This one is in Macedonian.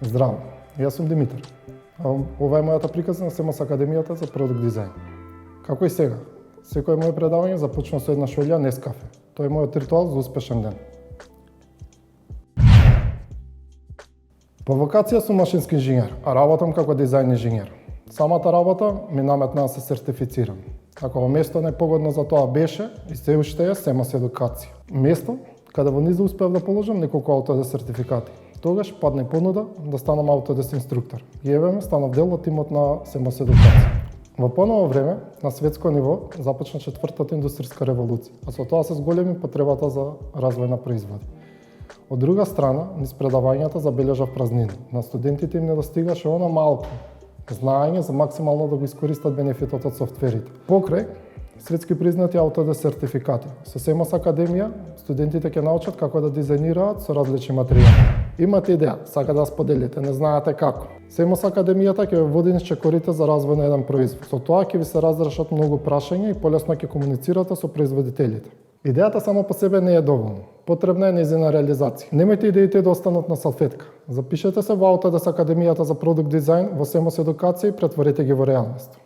Здраво, јас сум Димитар. Ова е мојата приказна на СМС Академијата за продукт дизајн. Како и сега, секој моје предавање започна со една шолја Нескафе. Тоа е мојот ритуал за успешен ден. По вокација сум машински инженер, а работам како дизајн инженер. Самата работа ми наметна да се сертифицирам. Ако во место најпогодно за тоа беше и се уште е СМС Едукација. Место каде во низа успеав да положам неколку Autodesk сертификати. Тогаш падна и понуда да станам Autodesk инструктор. И еве ме станав дел од тимот на СМС Едукација. Во поново време, на светско ниво, започна четвртата индустријска револуција, а со тоа се зголеми потребата за развој на производи. Од друга страна, низ предавањата забележав празнина. На студентите им недостигаше она малку знаење за максимално да го искористат бенефитот од софтверите. Покрај светски признати Autodesk сертификати, со СМС Академија студентите ќе научат како да дизајнираат со различни материјали. Имате идеја, сакате да споделите, не знаете како. СМС Академијата ќе ве води низ чекорите за развој на еден производ. Со тоа ќе ви се разрешат многу прашања и полесно ќе комуницирате со производителите. Идејата само по себе не е доволна. Потребна е нејзина реализација. Немојте идеите да останат на салфетка. Запишете се во Autodesk Академијата за продукт дизајн во СМС Едукација и претворете ги во реалност.